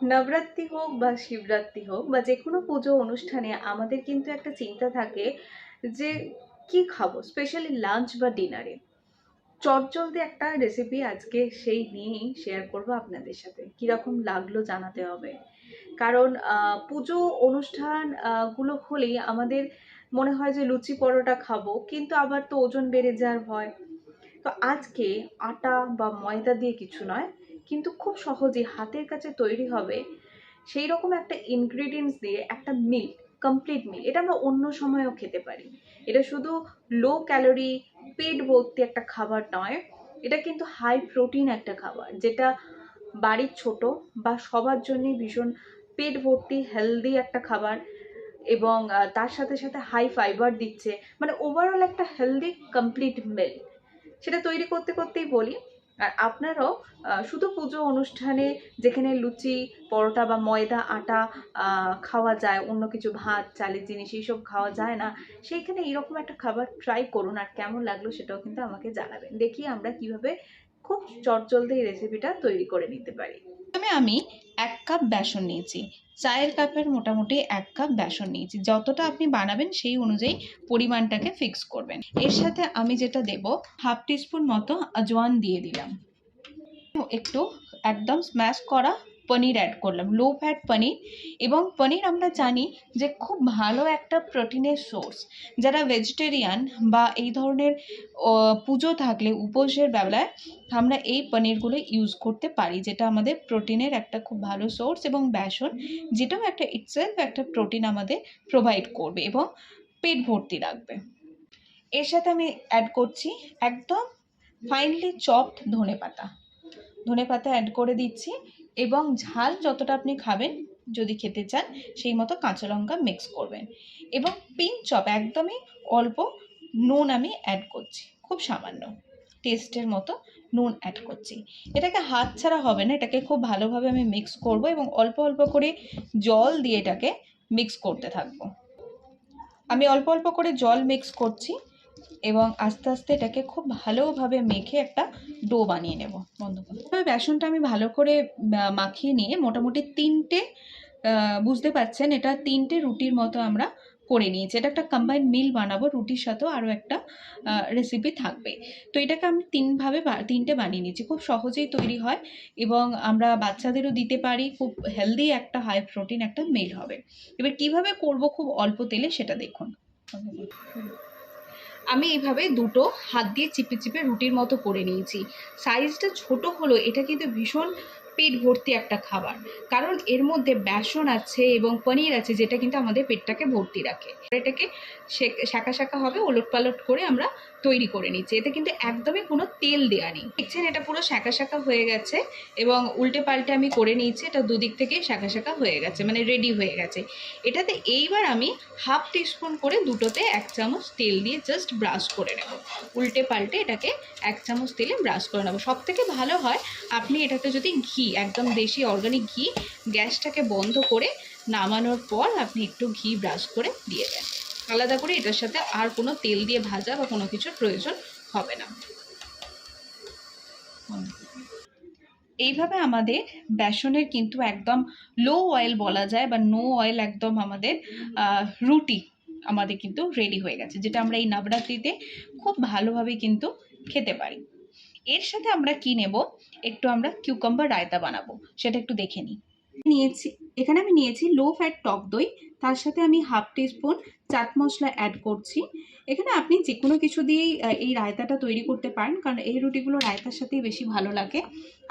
নবরাত্রি হোক বা শিবরাত্রি হোক বা যে কোনো পুজো অনুষ্ঠানে আমাদের কিন্তু একটা চিন্তা থাকে যে কি খাবো, স্পেশালি লাঞ্চ বা ডিনারে। চটজলদি একটা রেসিপি আজকে সেই নিয়েই শেয়ার করবো আপনাদের সাথে। কিরকম লাগলো জানাতে হবে, কারণ পুজো অনুষ্ঠান গুলো হলেই আমাদের মনে হয় যে লুচি পরোটা খাবো, কিন্তু আবার তো ওজন বেড়ে যাওয়ার ভয়। তো আজকে আটা বা ময়দা দিয়ে কিছু নয়, কিন্তু খুব সহজে হাতের কাছে তৈরি হবে সেই রকম একটা ইনগ্রিডিয়েন্টস দিয়ে একটা মিল, কমপ্লিট মিল। এটা আমরা অন্য সময়ও খেতে পারি। এটা শুধু লো ক্যালোরি, পেট ভর্তি একটা খাবার নয়, এটা কিন্তু হাই প্রোটিন একটা খাবার, যেটা বাড়ির ছোট বা সবার জন্যই ভীষণ পেট ভর্তি হেলদি একটা খাবার। এবং তার সাথে সাথে হাই ফাইবার দিচ্ছে, মানে ওভারঅল একটা হেলদি কমপ্লিট মিল। সেটা তৈরি করতে করতেই বলি। আর আপনারাও শুধু পুজো অনুষ্ঠানে যেখানে লুচি পরোটা বা ময়দা আটা খাওয়া যায়, অন্য কিছু ভাত চালের জিনিস এইসব খাওয়া যায় না, সেইখানে এরকম একটা খাবার ট্রাই করুন। আর কেমন লাগলো সেটাও কিন্তু আমাকে জানাবেন। দেখি আমরা কিভাবে খুব চটজলদি এই রেসিপিটা তৈরি করে নিতে পারি। প্রথমে আমি 1 কাপ বেসন নিয়েছি। চায়ের কাপের মোটামুটি 1 কাপ বেসন নিয়েছি। যতটা আপনি বানাবেন সেই অনুযায়ী পরিমাণটাকে ফিক্স করবেন। এর সাথে আমি যেটা দেব, হাফ টিস্পুন মতো আজওয়ান দিয়ে দিলাম। একটু একদম স্ম্যাশ করা পনির অ্যাড করলাম, লো ফ্যাট পনির। এবং পনির আমরা জানি যে খুব ভালো একটা প্রোটিনের সোর্স। যারা ভেজিটেরিয়ান বা এই ধরনের পুজো থাকলে উপোসের বেলায় আমরা এই পনিরগুলো ইউজ করতে পারি, যেটা আমাদের প্রোটিনের একটা খুব ভালো সোর্স। এবং বেসন, যেটাও একটা ইটসেলফ একটা প্রোটিন আমাদের প্রোভাইড করবে এবং পেট ভর্তি রাখবে। এর সাথে আমি অ্যাড করছি একদম ফাইনলি চপড ধনেপাতা অ্যাড করে দিচ্ছি। এবং ঝাল যতটা আপনি খাবেন, যদি খেতে চান সেই মতো কাঁচা লঙ্কা মিক্স করবেন। এবং পিঞ্চ অফ একদমই অল্প নুন আমি অ্যাড করছি, খুব সামান্য টেস্টের মতো নুন অ্যাড করছি। এটাকে হাত ছাড়া হবে না, এটাকে খুব ভালোভাবে আমি মিক্স করব এবং অল্প অল্প করে জল দিয়ে এটাকে মিক্স করতে থাকবো। আমি অল্প অল্প করে জল মিক্স করছি এবং আস্তে আস্তে এটাকে খুব ভালোভাবে মেখে একটা ডো বানিয়ে নেব। বন্ধ করো। তবে বেসনটা আমি ভালো করে মাখিয়ে নিয়ে মোটামুটি 3টে, বুঝতে পারছেন, এটা 3টে রুটির মতো আমরা করে নিয়েছি। এটা একটা কম্বাইন্ড মিল বানাবো, রুটির সাথেও আরও একটা রেসিপি থাকবে। তো এটাকে আমি 3টে বানিয়ে নিয়েছি। খুব সহজেই তৈরি হয় এবং আমরা বাচ্চাদেরও দিতে পারি। খুব হেলদি একটা হাই প্রোটিন একটা মিল হবে। এবার কিভাবে করব খুব অল্প তেলে সেটা দেখুন। আমি এইভাবে দুটো হাত দিয়ে চিপে চিপে রুটির মতো করে নিয়েছি। সাইজটা ছোট হলো, এটা কিন্তু ভীষণ পেট ভর্তি একটা খাবার, কারণ এর মধ্যে বেসন আছে এবং পনির আছে, যেটা কিন্তু আমাদের পেটটাকে ভর্তি রাখে। এটাকে শাঁকা শাঁকা হবে ওলট পালট করে আমরা তৈরি করে নিচ্ছি। এতে কিন্তু একদমই কোনো তেল দেওয়া নেই। দেখছেন এটা পুরো শাঁকা শাঁকা হয়ে গেছে এবং উল্টে পাল্টে আমি করে নিয়েছি। এটা দুদিক থেকে শাঁকা শাঁকা হয়ে গেছে, মানে রেডি হয়ে গেছে। এটাতে এইবার আমি হাফ টিস্পুন করে দুটোতে 1 চামচ তেল দিয়ে জাস্ট ব্রাশ করে নেব। উল্টে পাল্টে এটাকে 1 চামচ তেলে ব্রাশ করে নেব। সব থেকে ভালো হয় আপনি এটাতে যদি ঘি, একদম দেশি অর্গানিক ঘি, গ্যাসটাকে বন্ধ করে নামানোর পর আপনি একটু ঘি ব্রাশ করে দিয়ে দেন। আলাদা করে এটার সাথে আর কোনো তেল দিয়ে ভাজা বা কোনো কিছুর প্রয়োজন হবে না। এইভাবে আমাদের বেসনের কিন্তু একদম লো অয়েল বলা যায় বা নো অয়েল একদম আমাদের রুটি আমাদের কিন্তু রেডি হয়ে গেছে, যেটা আমরা এই নবরাত্রিতে খুব ভালোভাবে কিন্তু খেতে পারি। এর সাথে আমরা কি নেব, একটু আমরা কিউকাম্বার রায়তা বানাবো, সেটা একটু দেখে নিই। এখানে আমি নিয়েছি লো ফ্যাট টক দই, তার সাথে আমি half teaspoon chaat masala add করছি। এখানে আপনি যে কোনো কিছু দিয়েই এই রায়তাটা তৈরি করতে পারেন, কারণ এই রুটিগুলো রায়তার সাথেই বেশি ভালো লাগে।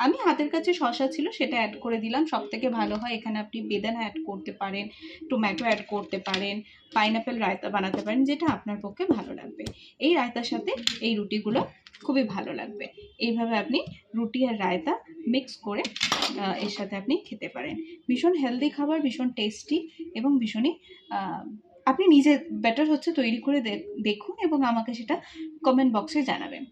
আমি হাতের কাছে শসা ছিল, সেটা অ্যাড করে দিলাম। সব থেকে ভালো হয় এখানে আপনি বেদানা অ্যাড করতে পারেন, টমেটো অ্যাড করতে পারেন, পাইনাপেল রায়তা বানাতে পারেন, যেটা আপনার পক্ষে ভালো লাগবে। এই রায়তার সাথে এই রুটিগুলো খুবই ভালো লাগবে। এইভাবে আপনি রুটি আর রায়তা মিক্স করে এর সাথে আপনি খেতে পারেন। ভীষণ হেলদি খাবার, ভীষণ টেস্টি এবং ভীষণই আপনি নিজে বেটার হচ্ছে তৈরি করে দেখুন এবং আমাকে সেটা কমেন্ট বক্সে জানাবেন।